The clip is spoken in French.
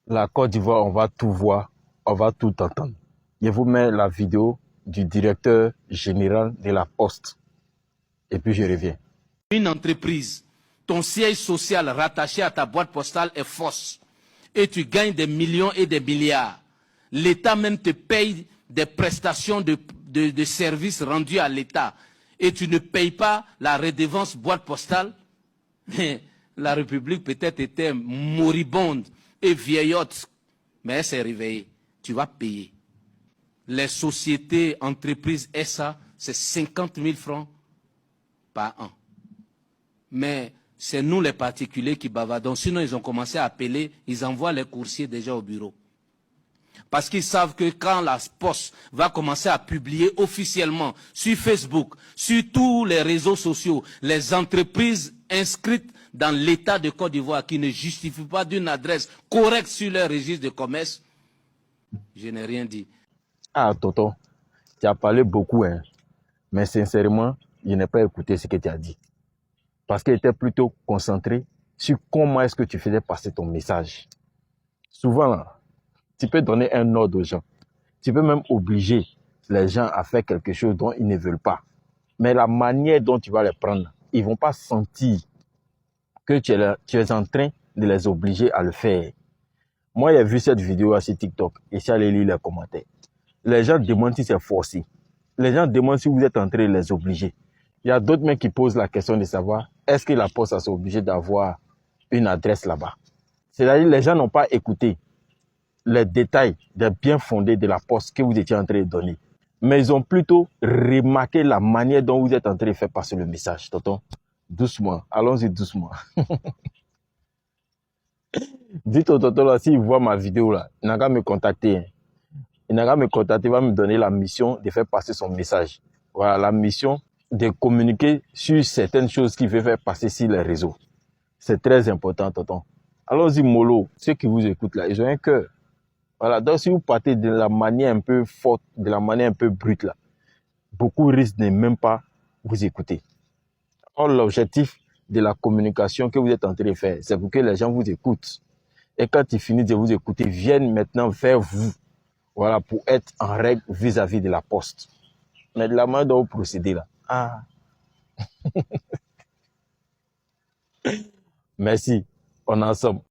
La Côte d'Ivoire, on va tout voir, on va tout entendre. Je vous mets la vidéo du directeur général de la Poste. Et puis je reviens. Une entreprise, ton siège social rattaché à ta boîte postale est fausse. Et tu gagnes des millions et des milliards. L'État même te paye des prestations de services rendus à l'État. Et tu ne payes pas la redevance boîte postale. La République peut-être était moribonde et vieillotte, mais elle s'est réveillée. Tu vas payer. Les sociétés, entreprises SA, c'est 50 000 francs par an. Mais c'est nous les particuliers qui bavardons. Sinon, ils ont commencé à appeler, ils envoient les coursiers déjà au bureau. Parce qu'ils savent que quand la Poste va commencer à publier officiellement sur Facebook, sur tous les réseaux sociaux, les entreprises inscrites dans l'État de Côte d'Ivoire qui ne justifient pas d'une adresse correcte sur leur registre de commerce, je n'ai rien dit. Ah, Tonton, tu as parlé beaucoup, hein. Mais sincèrement, je n'ai pas écouté ce que tu as dit. Parce qu'il était plutôt concentré sur comment est-ce que tu faisais passer ton message. Souvent, là, tu peux donner un ordre aux gens. Tu peux même obliger les gens à faire quelque chose dont ils ne veulent pas. Mais la manière dont tu vas les prendre, ils ne vont pas sentir que tu es en train de les obliger à le faire. Moi, j'ai vu cette vidéo sur TikTok et j'ai allé lire les commentaires. Les gens demandent si c'est forcé. Les gens demandent si vous êtes en train de les obliger. Il y a d'autres mecs qui posent la question de savoir est-ce que la Poste a obligé d'avoir une adresse là-bas. C'est-à-dire que les gens n'ont pas écouté les détails des bien fondés de la Poste que vous étiez en train de donner. Mais ils ont plutôt remarqué la manière dont vous êtes en train de faire passer le message. Tonton, doucement, allons-y doucement. Dites au tonton là, s'il voit ma vidéo là, il n'a qu'à me contacter. Hein. Il n'a qu'à me contacter, il va me donner la mission de faire passer son message. Voilà, la mission de communiquer sur certaines choses qu'il veut faire passer sur les réseaux. C'est très important, tonton. Allons-y, mollo. Ceux qui vous écoutent là, ils ont un cœur. Voilà, donc si vous partez de la manière un peu forte, de la manière un peu brute là, beaucoup risquent de même pas vous écouter. Or, l'objectif de la communication que vous êtes en train de faire, c'est pour que les gens vous écoutent. Et quand ils finissent de vous écouter, viennent maintenant vers vous. Voilà, pour être en règle vis-à-vis de la Poste. Mais de la manière dont vous procédez là. Ah. Merci. On est ensemble.